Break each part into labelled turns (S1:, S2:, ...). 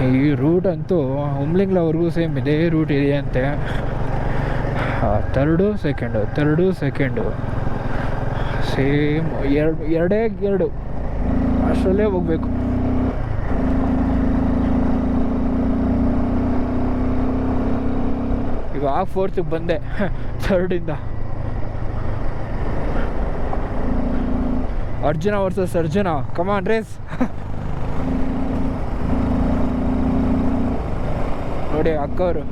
S1: ಈ ರೂಟ್ ಅಂತೂ ಉಮ್ಲಿಂಗ್ಲವರೆಗೂ ಸೇಮ್ ಇದೇ ರೂಟ್ ಇದೆಯಂತೆ. ತರ್ಡು ಸೆಕೆಂಡು ಸೇಮ್ ಎರಡು ಅಷ್ಟರಲ್ಲೇ ಹೋಗ್ಬೇಕು. ಇವಾಗ ಫೋರ್ತಿಗೆ ಬಂದೆ ಥರ್ಡಿಂದ. ಅರ್ಜುನ ವರ್ಸಸ್ ಅರ್ಜುನ, ಕಮಾನ್ ರೇಸ್. ನೋಡಿ ಅಕ್ಕವರು,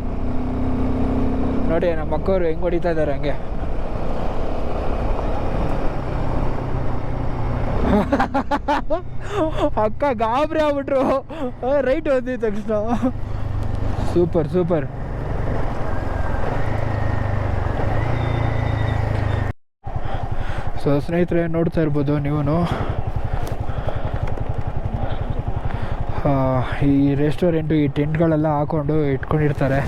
S1: ನೋಡಿ ನಮ್ಮ ಅಕ್ಕವರು ಹೆಂಗೆ ಹೊಡಿತಾ ಇದ್ದಾರೆ ಹಂಗೆ. ಅಕ್ಕ ಗಾಬರಿ ಆಗ್ಬಿಟ್ರು ರೈಟ್ ಹೋದ ತಕ್ಷಣ. ಸೂಪರ್. ಸೊ ಸ್ನೇಹಿತರೆ, ನೋಡ್ತಾ ಇರ್ಬೋದು ನೀವು, ಈ ರೆಸ್ಟೋರೆಂಟು ಈ ಟೆಂಟ್ಗಳೆಲ್ಲ ಹಾಕ್ಕೊಂಡು ಇಟ್ಕೊಂಡಿರ್ತಾರೆ.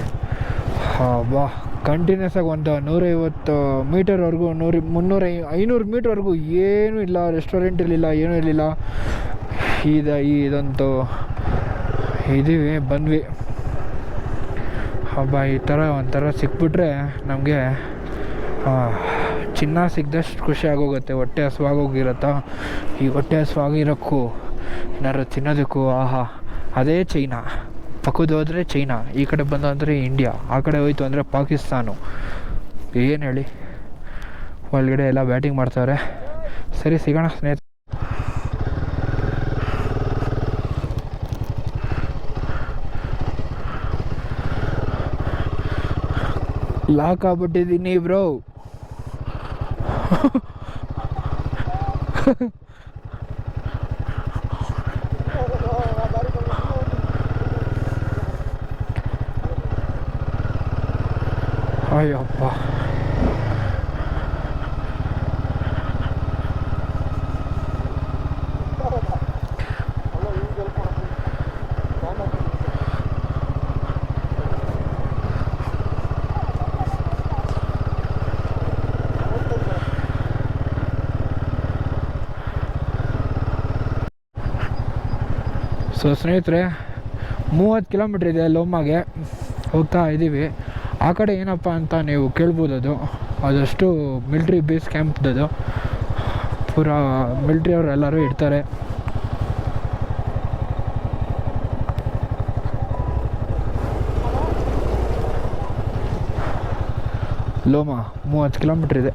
S1: ಬಾ ಕಂಟಿನ್ಯೂಸ್ ಆಗಿ ಒಂದು 150 ಮೀಟರ್ವರೆಗೂ 300 500 ಮೀಟ್ರ್ವರೆಗೂ ಏನೂ ಇಲ್ಲ, ರೆಸ್ಟೋರೆಂಟ್ ಇರಲಿಲ್ಲ, ಏನೂ ಇರಲಿಲ್ಲ. ಇದಂತೂ ಇದೀವಿ ಬಂದ್ವಿ. ಹಬ್ಬ ಈ ಥರ ಒಂಥರ ಸಿಕ್ಬಿಟ್ರೆ ನಮಗೆ ಚಿನ್ನ ಸಿಗ್ದಷ್ಟು ಖುಷಿ ಆಗೋಗುತ್ತೆ. ಹೊಟ್ಟೆ ಹಸುವಾಗೋಗಿರತ್ತಾ, ಈ ಹೊಟ್ಟೆ ಹಸುವಾಗಿರೋಕ್ಕೂ ಏನಾರು ತಿನ್ನೋದಕ್ಕೂ ಅದೇ ಚೈನಾ. ಪಕ್ಕದ ಹೋದರೆ ಚೈನಾ, ಈ ಕಡೆ ಬಂದು ಅಂದರೆ ಇಂಡಿಯಾ, ಆ ಕಡೆ ಹೋಯ್ತು ಅಂದರೆ ಪಾಕಿಸ್ತಾನ. ಏನು ಹೇಳಿ, ಒಳಗಡೆ ಎಲ್ಲ ಬ್ಯಾಟಿಂಗ್ ಮಾಡ್ತಾರೆ. ಸರಿ, ಸಿಗೋಣ ಸ್ನೇಹಿತರೆ. ಲಾಕ್ ಆಗ್ಬಿಟ್ಟಿದ್ದೀನಿ ಬ್ರೋ. ಅಯ್ಯಪ್ಪ, ಸೊ ಸ್ನೇಹಿತರೆ, 30 ಕಿಲೋಮೀಟ್ರ್ ಇದೆ ಲೋಮಾಗೆ, ಹೋಗ್ತಾ ಇದ್ದೀವಿ. ಆ ಕಡೆ ಏನಪ್ಪ ಅಂತ ನೀವು ಕೇಳ್ಬೋದು, ಅದಷ್ಟು ಮಿಲ್ಟ್ರಿ ಬೇಸ್ ಕ್ಯಾಂಪ್ದದು. ಪೂರಾ ಮಿಲ್ಟ್ರಿ ಅವರು ಎಲ್ಲರೂ ಇರ್ತಾರೆ. ಲೋಮಾ 30 ಕಿಲೋಮೀಟ್ರ್ ಇದೆ.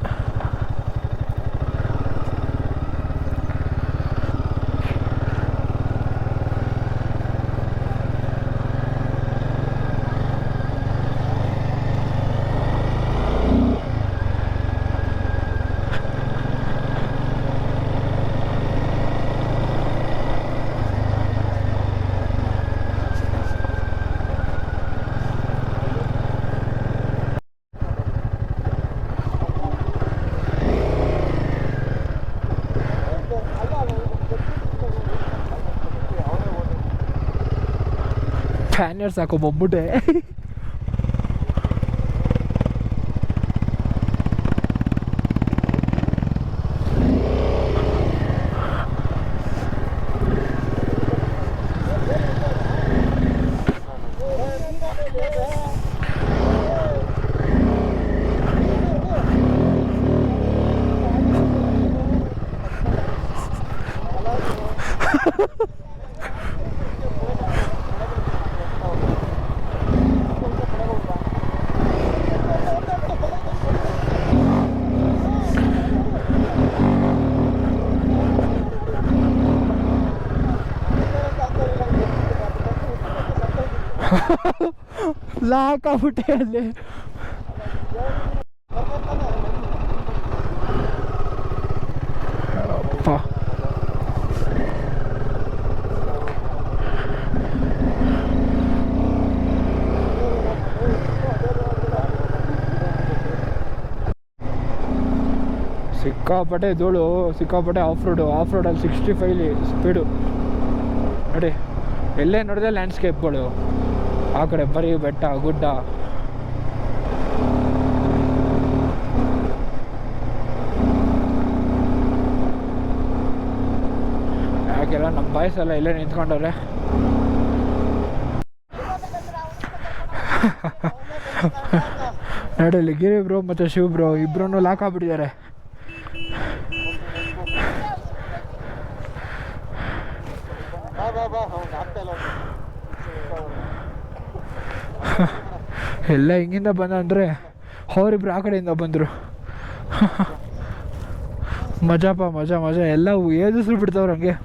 S1: ಫ್ಯಾನ್ಯರ್ಸ್ ಹಾಕೊಂಬೊಬ್ಬಿಟ್ಟೆ. ಲಾಕ್ ಆಗ್ಬಿಟ್ಟೆ ಅಲ್ಲಿ. ಸಿಕ್ಕಾಪಟ್ಟೆ ಧೂಳು, ಸಿಕ್ಕಾಪಟ್ಟೆ ಆಫ್ ರೋಡಲ್ಲಿ 65 ಸ್ಪೀಡು. ನೋಡಿ, ಎಲ್ಲೇ ನೋಡಿದ್ರೆ ಲ್ಯಾಂಡ್ಸ್ಕೇಪ್ಗಳು. ಆ ಕಡೆ ಬರೀ ಬೆಟ್ಟ ಗುಡ್ಡ. ಯಾಕೆಲ್ಲ ನಮ್ಮ ಬಾಯ್ಸ್ ಎಲ್ಲ ಇಲ್ಲೇ ನಿಂತ್ಕೊಂಡವ್ರೆ. ನಡಲಿ ಗಿರಿ ಬ್ರೋ ಮತ್ತು ಶಿವ್ ಬ್ರೋ ಇಬ್ಬರೂ ಲಾಕ್ ಆಗ್ಬಿಟ್ಟಿದ್ದಾರೆ. ಎಲ್ಲ ಹಿಂಗಿಂದ ಬಂದ ಅಂದರೆ ಅವರಿಬ್ರು ಆ ಕಡೆಯಿಂದ ಬಂದರು. ಮಜಾಪ ಮಜಾ ಮಜಾ ಎಲ್ಲ ಏದಿಸ್ರು ಬಿಡ್ತಾವ್ರು ಹಂಗೆ.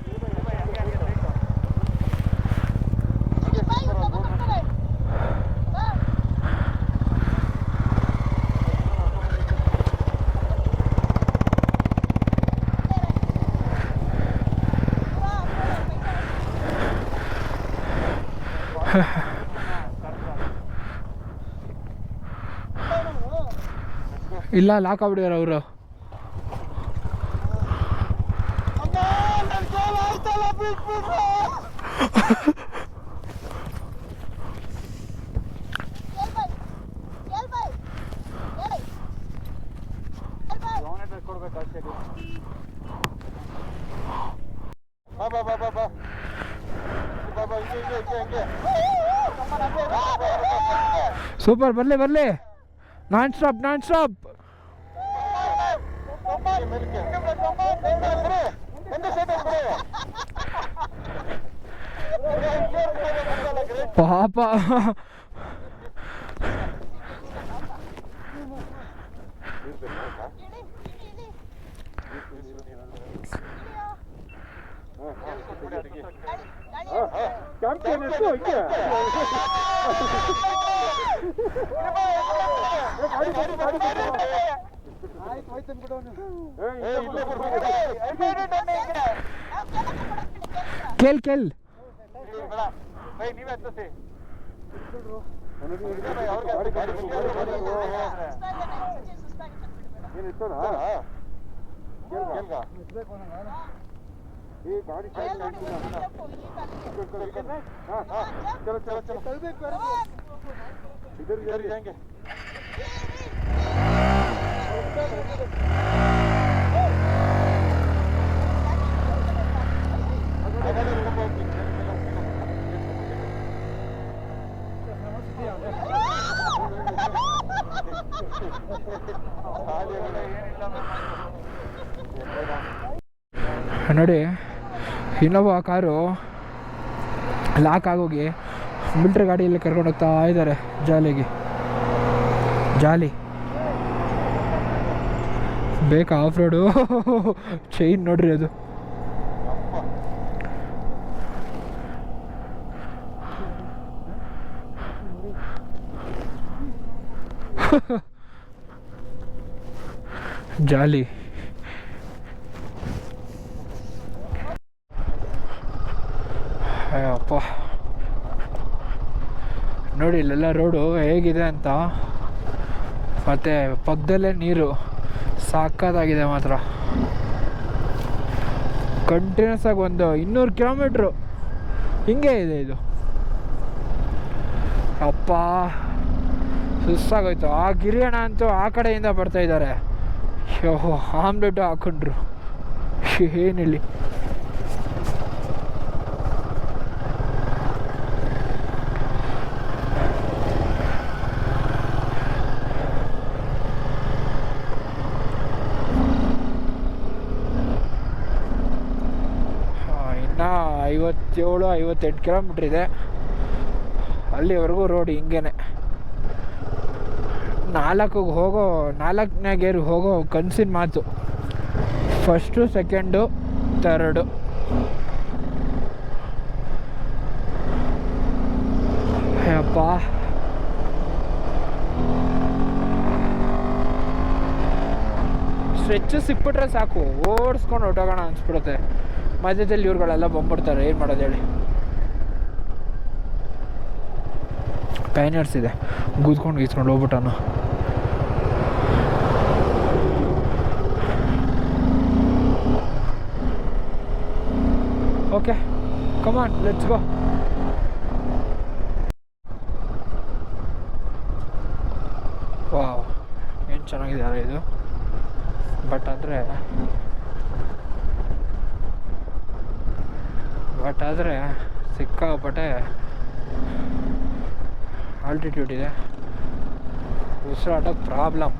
S1: ಇಲ್ಲ ಲಾಕ್ ಆಗ್ಬಿಡ್ಯಾರ ಅವರು. ಸೂಪರ್, ಬರಲಿ ಬರಲಿ, ನಾನ್ ಸ್ಟಾಪ್ ನಾನ್ ಸ್ಟಾಪ್. ಪಾಪ ಕೇಳ್ ಕೇಳ್
S2: चलो चलो चलो इधर इधर जाएंगे.
S1: ನೋಡಿ, ಇನ್ನೋವಾ ಕಾರು ಲಾಕ್ ಆಗೋಗಿ ಮಿಲ್ಟ್ರಿ ಗಾಡಿಯಲ್ಲಿ ಕರ್ಕೊಂಡು ಹೋಗ್ತಾ ಇದ್ದಾರೆ ಜಾಲಿಗೆ. ಜಾಲಿ ಬೇಕಾ ಆಫ್ ರೋಡು? ಚೈನ್ ನೋಡ್ರಿ ಅದು. ಜಾಲಿ ಅಯ್ಯಪ್ಪ, ನೋಡಿ ಇಲ್ಲೆಲ್ಲ ರೋಡು ಹೇಗಿದೆ ಅಂತ. ಮತ್ತು ಪಕ್ಕದಲ್ಲೇ ನೀರು ಸಾಕಾಗಿದೆ ಮಾತ್ರ. ಕಂಟಿನ್ಯೂಸ್ ಆಗಿ ಒಂದು 200 ಕಿಲೋಮೀಟ್ರು ಹಿಂಗೆ ಇದೆ ಇದು. ಅಪ್ಪ ಸುಸ್ತಾಗೋಯ್ತು. ಆ ಗಿರಿಯಣ್ಣ ಅಂತೂ ಆ ಕಡೆಯಿಂದ ಬರ್ತಾಯಿದ್ದಾರೆ. ಆಮ್ಲೆಟ್ ಹಾಕೊಂಡ್ರು. ಏನಿಲ್ಲಿ ಇನ್ನು 57-58 ಕಿಲೋಮೀಟ್ರ್ ಇದೆ. ಅಲ್ಲಿವರೆಗೂ ರೋಡ್ ಹಿಂಗೇನೆ. 4ನೇ ಗೇರ್ ಹೋಗೋ ಕನಸಿನ ಮಾತು. First, second, third. Ayyappa, stretch ಸಿಕ್ಬಿಟ್ರೆ ಸಾಕು, ಓಡಿಸ್ಕೊಂಡು ಹೊಟ್ಟೋಗೋಣ ಅನ್ಸ್ಬಿಡುತ್ತೆ. ಮಧ್ಯದಲ್ಲಿ ಇವ್ರುಗಳೆಲ್ಲ ಬಂದ್ಬಿಡ್ತಾರೆ, ಏನು ಮಾಡೋದು ಹೇಳಿ. ಪೈನರ್ಸ್ ಇದೆ, ಗೂದ್ಕೊಂಡು ಗೀಸ್ಕೊಂಡು ಹೋಗ್ಬಿಟ್ಟಾನು. Okay, come on, let's go. Wow, ಏನು ಚೆನ್ನಾಗಿದೆ ಇದು. ಬಟ್ ಆದರೆ ಸಿಕ್ಕಾಪಟ್ಟೆ ಆಲ್ಟಿಟ್ಯೂಡ್ ಇದೆ, ಉಸಿರಾಟಕ್ಕೆ ಪ್ರಾಬ್ಲಮ್.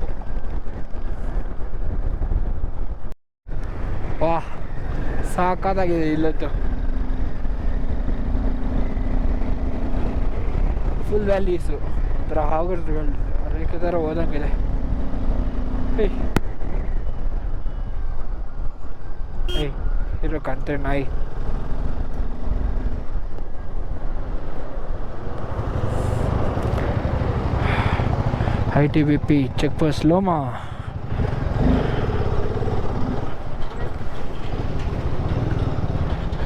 S1: ವಾಹ್ ಸಾಕಾಗಿದೆ ಇಲ್ಲದ್ದು. ಫುಲ್ ವ್ಯಾಲೀಸು ಒಂಥರ ಹಾಗರ್ಗಳು ರೇಖೆ ಥರ ಹೋದಂಗಿದೆ. ಏಯ್ ಇರೋ ಕಂತೆ ನಾಯಿ. ITBP check post Loma.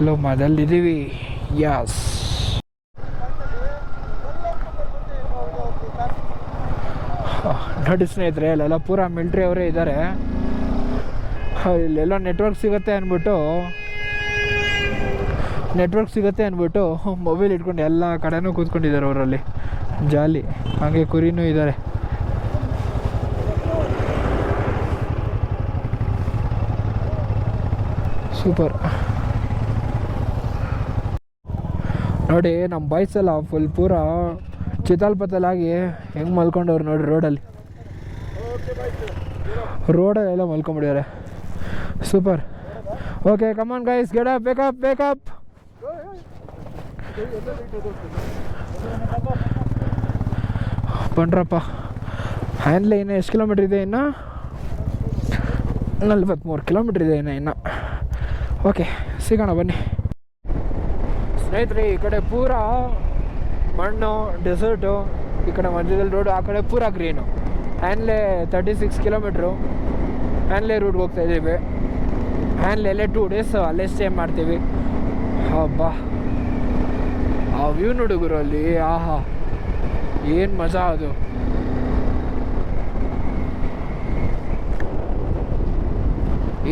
S1: ಲೋಮಾದಲ್ಲಿದ್ದೀವಿ. ಯಾಸ್ ನೋಡಿ ಸ್ನೇಹಿತರೆ, ಅಲ್ಲೆಲ್ಲ ಪೂರಾ ಮಿಲ್ಟ್ರಿ ಅವರೇ ಇದ್ದಾರೆ. ಇಲ್ಲೆಲ್ಲ ನೆಟ್ವರ್ಕ್ ಸಿಗುತ್ತೆ ಅಂದ್ಬಿಟ್ಟು ಮೊಬೈಲ್ ಇಟ್ಕೊಂಡು ಎಲ್ಲ ಕಡೆನೂ ಕೂತ್ಕೊಂಡಿದ್ದಾರೆ ಅವರಲ್ಲಿ. ಜಾಲಿ. ಹಾಗೆ ಕುರಿನೂ ಇದ್ದಾರೆ. ಸೂಪರ್. ನೋಡಿ ನಮ್ಮ ಬಾಯ್ಸ್ ಎಲ್ಲ ಫುಲ್ ಪೂರ ಚಿತಾಲ್ಪತಲಾಗಿ ಹೆಂಗೆ ಮಲ್ಕೊಂಡವ್ರು ನೋಡಿ ರೋಡಲ್ಲೆಲ್ಲ ಮಲ್ಕೊಂಬಿಡ್ಯಾರೆ. Super. Okay come on guys, get up, wake up. ಬನ್ರಪ್ಪ. ಹ್ಯಾಂಡ್ಲೆ ಇನ್ನು ಎಷ್ಟು ಕಿಲೋಮೀಟ್ರ್ ಇದೆ? ಇನ್ನು 43 ಕಿಲೋಮೀಟ್ರ್ ಇದೆ ಇನ್ನು. ಓಕೆ ಸಿಗೋಣ ಬನ್ನಿ ಸ್ನೇಹಿತರೆ. ಈ ಕಡೆ ಪೂರ ಮಣ್ಣು, ಡೆಸರ್ಟು, ಈ ಕಡೆ ಮಧ್ಯದಲ್ಲಿ ರೋಡು, ಆ ಕಡೆ ಪೂರ ಗ್ರೀನು. ಹ್ಯಾಂಡ್ಲೆ 36 ಕಿಲೋಮೀಟ್ರು ಹ್ಯಾಂಡ್ಲೆ ರೂಟ್ಗೆ ಹೋಗ್ತಾ ಇದ್ದೀವಿ. ಹ್ಯಾಂಡ್ಲೆಲ್ಲೇ 2 ಡೇಸ್ ಅಲ್ಲೇ ಸ್ಟೇ ಮಾಡ್ತೀವಿ. ಹಬ್ಬಾ, ಆ ವ್ಯೂ ನೋಡುಗರು ಅಲ್ಲಿ, ಆಹಾ ಏನು ಮಜಾ ಅದು.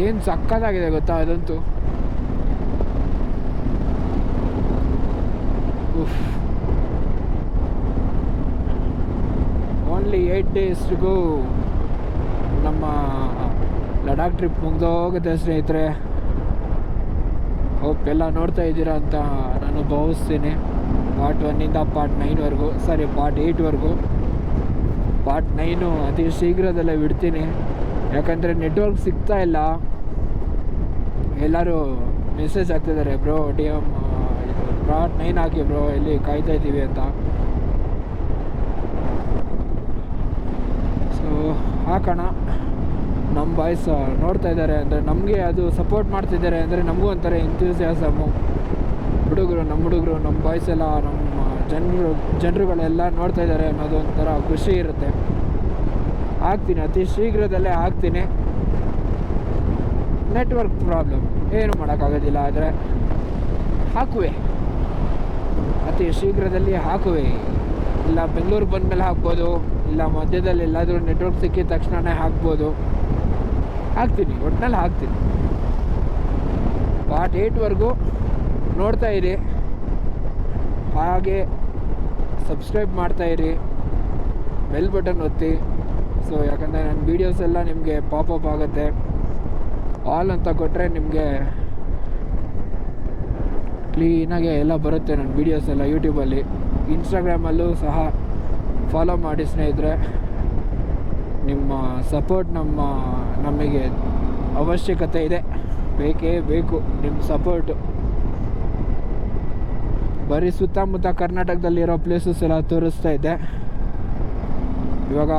S1: ಏನು ಸಕ್ಕತ್ತಾಗಿದೆ ಗೊತ್ತಾ ಅದಂತೂ. Only 8 days to go. ನಮ್ಮ ಲಡಾಖ್ ಟ್ರಿಪ್ ಮುಗ್ದೋಗುತ್ತೆ ಸ್ನೇಹಿತರೆ. ಹೋಪ್ ಎಲ್ಲ ನೋಡ್ತಾ ಇದ್ದೀರಾ ಅಂತ ನಾನು ಭಾವಿಸ್ತೀನಿ. ಪಾರ್ಟ್ 1ಇಂದ ಪಾರ್ಟ್ 9ವರೆಗೂ, ಪಾರ್ಟ್ 8ವರೆಗೂ. ಪಾರ್ಟ್ 9 ಅತಿ ಶೀಘ್ರದಲ್ಲೇ ಬಿಡ್ತೀನಿ. ಯಾಕಂದರೆ ನೆಟ್ವರ್ಕ್ ಸಿಗ್ತಾ ಇಲ್ಲ. ಎಲ್ಲರೂ ಮೆಸೇಜ್ ಆಗ್ತಿದ್ದಾರೆ, ಬ್ರೋ DM ಪಾರ್ಟ್ 9 ಹಾಕಿ ಬ್ರೋ, ಇಲ್ಲಿ ಕಾಯ್ತಾ ಇದ್ದೀವಿ ಅಂತ. ಸೊ ಹಾಕೋಣ. ನಮ್ಮ ಬಾಯ್ಸ್ ನೋಡ್ತಾ ಇದ್ದಾರೆ ಅಂದರೆ ನಮಗೆ ಅದು ಸಪೋರ್ಟ್ ಮಾಡ್ತಿದ್ದಾರೆ ಅಂದರೆ ನಮಗೂ ಒಂಥರ ಎಂಥೂಸಿಯಾಸಮು. ನಮ್ಮ ಹುಡುಗರು ನಮ್ಮ ಬಾಯ್ಸ್ ಎಲ್ಲ, ನಮ್ಮ ಜನರುಗಳೆಲ್ಲ ನೋಡ್ತಾ ಇದ್ದಾರೆ ಅನ್ನೋದು ಒಂಥರ ಖುಷಿ ಇರುತ್ತೆ. ಹಾಕ್ತೀನಿ, ಅತಿ ಶೀಘ್ರದಲ್ಲೇ ಹಾಕ್ತೀನಿ. ನೆಟ್ವರ್ಕ್ ಪ್ರಾಬ್ಲಮ್ ಏನು ಮಾಡೋಕ್ಕಾಗೋದಿಲ್ಲ, ಆದರೆ ಹಾಕುವೆ, ಅತಿ ಶೀಘ್ರದಲ್ಲಿ ಹಾಕುವೆ. ಇಲ್ಲ ಬೆಂಗಳೂರು ಬಂದಮೇಲೆ ಹಾಕ್ಬೋದು, ಇಲ್ಲ ಮಧ್ಯದಲ್ಲಿ ಎಲ್ಲಾದರೂ ನೆಟ್ವರ್ಕ್ ಸಿಕ್ಕಿದ ತಕ್ಷಣವೇ ಹಾಕ್ಬೋದು. ಹಾಕ್ತೀನಿ, ಒಟ್ಟಿನಲ್ಲಿ ಹಾಕ್ತೀನಿ. ಪಾರ್ಟ್ 8ವರೆಗೂ ನೋಡ್ತಾ ಇರಿ, ಹಾಗೆ ಸಬ್ಸ್ಕ್ರೈಬ್ ಮಾಡ್ತಾಯಿರಿ, ಬೆಲ್ ಬಟನ್ ಒತ್ತಿ. ಸೊ ಯಾಕಂದರೆ ನನ್ನ ವೀಡಿಯೋಸ್ ಎಲ್ಲ ನಿಮಗೆ ಪಾಪಪ್ ಆಗುತ್ತೆ. ಆಲ್ ಅಂತ ಕೊಟ್ಟರೆ ನಿಮಗೆ ಕ್ಲೀನಾಗೆ ಎಲ್ಲ ಬರುತ್ತೆ ನನ್ನ ವೀಡಿಯೋಸ್ ಎಲ್ಲ ಯೂಟ್ಯೂಬಲ್ಲಿ. ಇನ್ಸ್ಟಾಗ್ರಾಮಲ್ಲೂ ಸಹ ಫಾಲೋ ಮಾಡಿ ಸ್ನೇಹಿತರೆ. ನಿಮ್ಮ ಸಪೋರ್ಟ್ ನಮಗೆ ಅವಶ್ಯಕತೆ ಇದೆ, ಬೇಕೇ ಬೇಕು ನಿಮ್ಮ ಸಪೋರ್ಟು. ಬರೀ ಸುತ್ತಮುತ್ತ ಕರ್ನಾಟಕದಲ್ಲಿರೋ ಪ್ಲೇಸಸ್ ಎಲ್ಲ ತೋರಿಸ್ತಾ ಇದ್ದೆ. ಇವಾಗ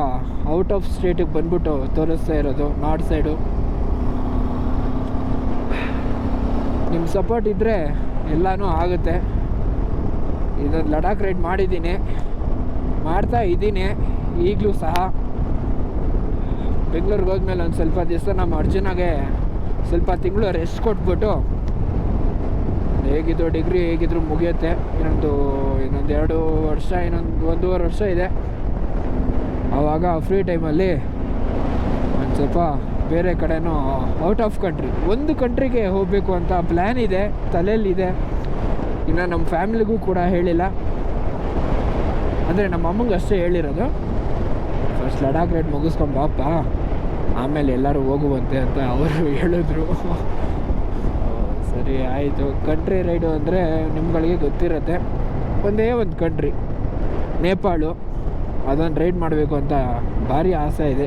S1: ಔಟ್ ಆಫ್ ಸ್ಟೇಟಿಗೆ ಬಂದ್ಬಿಟ್ಟು ತೋರಿಸ್ತಾ ಇರೋದು, ನಾರ್ತ್ ಸೈಡು. ನಿಮ್ಮ ಸಪೋರ್ಟ್ ಇದ್ದರೆ ಎಲ್ಲನೂ ಆಗುತ್ತೆ. ಇದೊಂದು ಲಡಾಖ್ ರೈಡ್ ಮಾಡ್ತಾ ಇದ್ದೀನಿ ಈಗಲೂ ಸಹ. ಬೆಂಗಳೂರಿಗೆ ಹೋದ್ಮೇಲೆ ಒಂದು ಸ್ವಲ್ಪ ದಿವಸ ನಮ್ಮ ಅರ್ಜುನಾಗೆ ಸ್ವಲ್ಪ ತಿಂಗಳು ರೆಸ್ಟ್ ಕೊಟ್ಬಿಟ್ಟು, ಹೇಗಿದ್ರು ಡಿಗ್ರಿ ಹೇಗಿದ್ರು ಮುಗಿಯುತ್ತೆ. ಇನ್ನೊಂದು 2 ವರ್ಷ, 1.5 ವರ್ಷ ಇದೆ. ಆವಾಗ ಫ್ರೀ ಟೈಮಲ್ಲಿ ಒಂದು ಸ್ವಲ್ಪ ಬೇರೆ ಕಡೆನೂ ಔಟ್ ಆಫ್ ಕಂಟ್ರಿ, ಒಂದು ಕಂಟ್ರಿಗೆ ಹೋಗಬೇಕು ಅಂತ ಪ್ಲ್ಯಾನ್ ಇದೆ, ತಲೆಯಲ್ಲಿದೆ. ಇನ್ನು ನಮ್ಮ ಫ್ಯಾಮಿಲಿಗೂ ಕೂಡ ಹೇಳಿಲ್ಲ, ಅಂದರೆ ನಮ್ಮ ಅಮ್ಮಂಗೆ ಅಷ್ಟೇ ಹೇಳಿರೋದು. ಫಸ್ಟ್ ಲಡಾಖ್ ರೈಡ್ ಮುಗಿಸ್ಕೊಂಡು ಬಾಪ, ಆಮೇಲೆ ಎಲ್ಲರೂ ಹೋಗುವಂತೆ ಅಂತ ಅವರು ಹೇಳಿದ್ರು. ಸರಿ ಆಯಿತು. ಕಂಟ್ರಿ ರೈಡು ಅಂದರೆ ನಿಮ್ಗಳಿಗೆ ಗೊತ್ತಿರುತ್ತೆ, ಒಂದೇ ಒಂದು ಕಂಟ್ರಿ ನೇಪಾಳು, ಅದನ್ನು ರೈಡ್ ಮಾಡಬೇಕು ಅಂತ ಭಾರಿ ಆಸೆ ಇದೆ.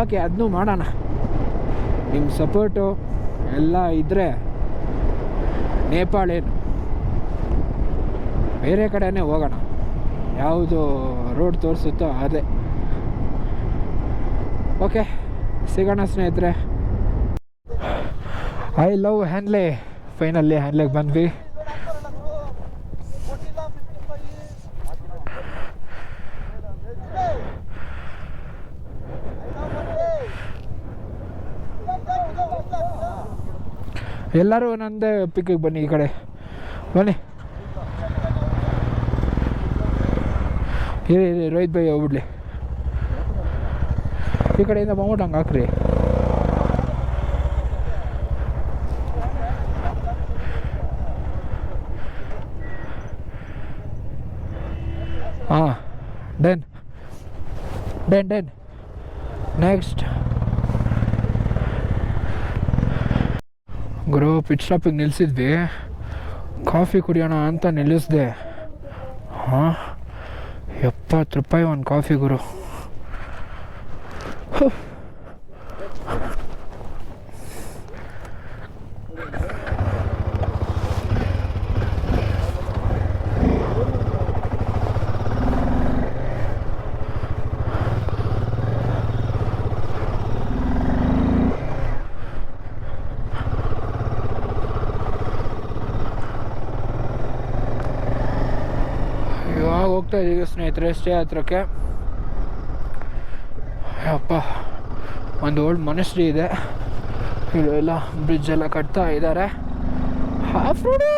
S1: ಓಕೆ, ಅದನ್ನೂ ಮಾಡೋಣ. ನಿಮ್ಮ ಸಪೋರ್ಟು ಎಲ್ಲ ಇದ್ದರೆ ನೇಪಾಳೇನು, ಬೇರೆ ಕಡೆನೇ ಹೋಗೋಣ. ಯಾವುದು ರೋಡ್ ತೋರಿಸುತ್ತೋ ಅದೇ. ಓಕೆ, ಸಿಗೋಣ ಸ್ನೇಹಿತರೆ. I love Hanle. ಫೈನಲಿ ಹ್ಯಾನ್ಲೆಗೆ ಬಂದ್ವಿ. ಎಲ್ಲರೂ ಒಂದೊಂದೇ ಪಿಕ್ಕಿಗೆ ಬನ್ನಿ, ಈ ಕಡೆ ಬನ್ನಿ. ಇರಿ ರೋಹಿತ್ ಭಾಯಿ ಹೋಗ್ಬಿಡ್ಲಿ. ಈ ಕಡೆಯಿಂದ ಬಂದ್ಬಿಟ್ಟು ಹಂಗೆ ಹಾಕ್ರಿ. ಹಾಂ, ಡನ್. ನೆಕ್ಸ್ಟ್ ಗುರು, ಪಿಟ್ ಸ್ಟಾಪಿಗೆ ನಿಲ್ಲಿಸಿದ್ವಿ. ಕಾಫಿ ಕುಡಿಯೋಣ ಅಂತ ನಿಲ್ಲಿಸಿದೆ. ಹಾಂ, 70 ರೂಪಾಯಿ ಒಂದು ಕಾಫಿ ಗುರು. ಇವಾಗ ಹೋಗ್ತಾ ಇದ್ದೀವಿ ಸ್ನೇಹಿತರೆ ಸ್ಟೇ ಹತ್ರಕ್ಕೆ. ಅಪ್ಪ, ಒಂದು ಓಲ್ಡ್ ಮೊನೆಸ್ಟ್ರಿ ಇದೆ. ಇಲ್ಲೆಲ್ಲ ಬ್ರಿಡ್ಜ್ ಎಲ್ಲ ಕಟ್ತಾ ಇದ್ದಾರೆ. ಹಾಫ್ ರೋಡು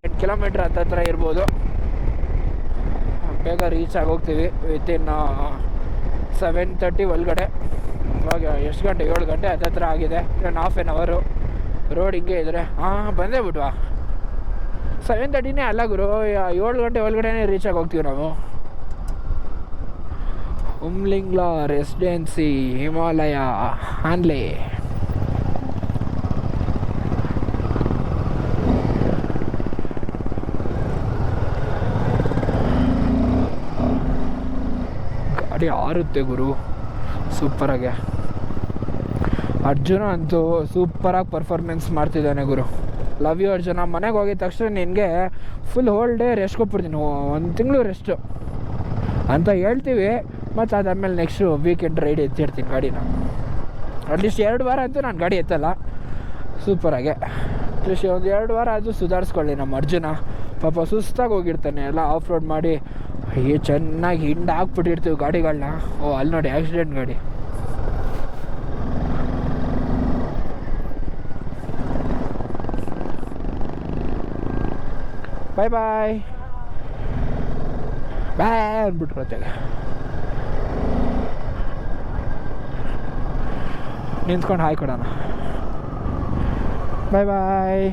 S1: 8 ಕಿಲೋಮೀಟ್ರ್ ಹತ್ತತ್ರ ಇರ್ಬೋದು. ಬೇಗ ರೀಚ್ ಆಗೋಗ್ತೀವಿ ವಿತಿನ್ 7:30 ಒಳಗಡೆ. ಇವಾಗ ಎಷ್ಟು ಗಂಟೆ? 7 ಗಂಟೆ ಹತ್ತತ್ರ ಆಗಿದೆ. ಇನ್ನೊಂದು ಹಾಫ್ ಆನ್ ಅವರು ರೋಡ್ ಹಿಂಗೆ ಇದ್ರೆ. ಹಾಂ, ಬಂದೇ ಬಿಟ್ವಾ. 7:30ನೇ ಅಲ್ಲ ಗುರು, 7 ಗಂಟೆ ಒಳಗಡೆ ರೀಚ್ ಆಗಿ ಹೋಗ್ತೀವಿ ನಾವು. ಉಮ್ಲಿಂಗ್ಲಾ ರೆಸಿಡೆನ್ಸಿ, ಹಿಮಾಲಯ, ಹ್ಯಾನ್ಲೆ. ಗಾಡಿ ಆರುತ್ತೆ ಗುರು ಸೂಪರಾಗೆ. ಅರ್ಜುನ ಅಂತೂ ಸೂಪರಾಗಿ ಪರ್ಫಾರ್ಮೆನ್ಸ್ ಮಾಡ್ತಿದ್ದಾನೆ ಗುರು. Love you Arjuna. ಮನೆಗೆ ಹೋಗಿದ ತಕ್ಷಣ ನಿನಗೆ ಫುಲ್ ಹೋಲ್ ಡೇ ರೆಸ್ಟ್ ಕೊಟ್ಬಿಡ್ತೀನಿ, 1 ತಿಂಗಳು ರೆಸ್ಟು ಅಂತ ಹೇಳ್ತೀವಿ. ಮತ್ತು ಅದಾದಮೇಲೆ ನೆಕ್ಸ್ಟು ವೀಕೆಂಡ್ ರೈಡ್ ಎತ್ತಿರ್ತೀನಿ ಗಾಡಿನ. ಅಟ್ಲೀಸ್ಟ್ 2 ವಾರ ಅಂತೂ ನಾನು ಗಾಡಿ ಎತ್ತಲ್ಲ ಸೂಪರಾಗೆ. ಅಟ್ಲೀಸ್ಟ್ ಒಂದು 2 ವಾರ ಆದರೂ ಸುಧಾರಿಸ್ಕೊಳ್ಳಿ ನಮ್ಮ ಅರ್ಜುನ. ಪಾಪ ಸುಸ್ತಾಗಿ ಹೋಗಿರ್ತಾನೆ, ಎಲ್ಲ ಆಫ್ ರೋಡ್ ಮಾಡಿ ಚೆನ್ನಾಗಿ ಹಿಂಡ್ ಹಾಕ್ಬಿಟ್ಟಿರ್ತೀವಿ ಗಾಡಿಗಳನ್ನ. ಓ, ಅಲ್ಲಿ ನೋಡಿ ಆಕ್ಸಿಡೆಂಟ್ ಗಾಡಿ. ಬಾಯ್ ಬಾಯ್ ಅಂದ್ಬಿಟ್ರು ಹೊತ್ತಾಗ ನಿಂತ್ಕೊಂಡು ಹಾಯ್ ಕೊಡೋಣ. ಬಾಯ್ ಬಾಯ್.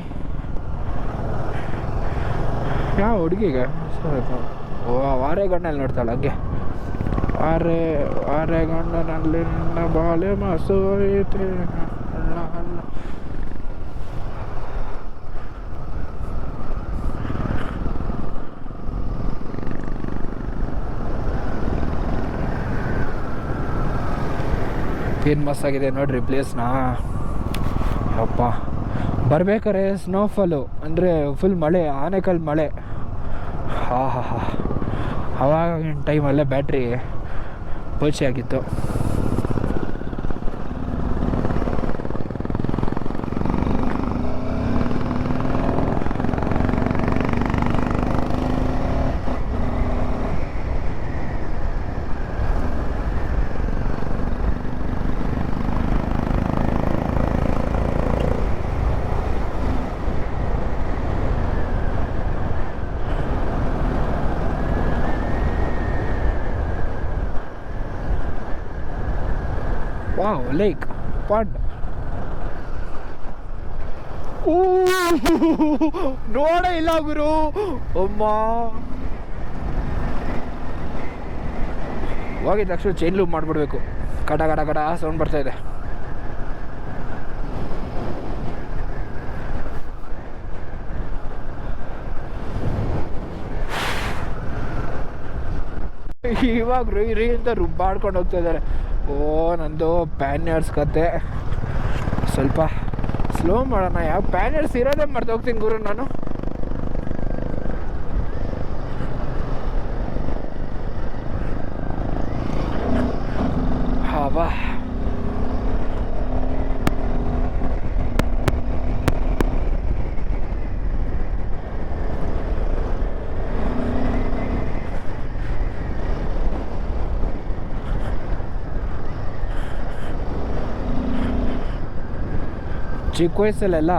S1: ಯಾವ ಹುಡುಗಿಗೆ? ಓ, ಆರೆಗಣ್ಣಲ್ಲಿ ನೋಡ್ತಾಳೆ ಹಂಗೆ. ಆರೆಗಣ್ಣನಲ್ಲಿ ನನ್ನ ಬಾಳೆ ಮಸೂಯಿತೆ ಅಲ್ಲ ಅಲ್ಲ. ಏನು ಮಸ್ತಾಗಿದೆ ನೋಡ್ರಿ ಪ್ಲೇಸ್ನ. ಅಪ್ಪ, ಬರ್ಬೇಕಾರೆ ಸ್ನೋಫಾಲು ಅಂದರೆ ಫುಲ್ ಮಳೆ, ಆನೆಕಲ್ ಮಳೆ. ಹಾ ಅವಾಗಿನ ಟೈಮಲ್ಲೇ ಬ್ಯಾಟ್ರಿ ಪರ್ಚೆ ಆಗಿತ್ತು. Wow, lake pond. ನೋಡೇ ಇಲ್ಲ ಗುರು. ಅಮ್ಮ, ಹೋಗಿದ ತಕ್ಷಣ ಚೈನ್ ಲೂಪ್ ಮಾಡಿಬಿಡ್ಬೇಕು. ಕಟ ಕಟ ಕಟ ಸೌಂಡ್ ಬರ್ತಾ ಇದೆ. ಇವಾಗ ರೀ ಅಂತ ರುಬ್ಬಾಡ್ಕೊಂಡು ಹೋಗ್ತಾ ಇದ್ದಾರೆ. ಓ ನಂದು ಪ್ಯಾನ್ಯರ್ಸ್ ಕತೆ ಸ್ವಲ್ಪ ಸ್ಲೋ ಮಾಡೋಣ. ಯಾವ ಪ್ಯಾನ್ಯರ್ಸ್ ಇರೋದೇ ಮರ್ತೋಗ್ತೀನಿ ಗುರು ನಾನು. ಹಾವಾ ಚಿಕ್ಕ ವಯಸ್ಸಲ್ಲೆಲ್ಲ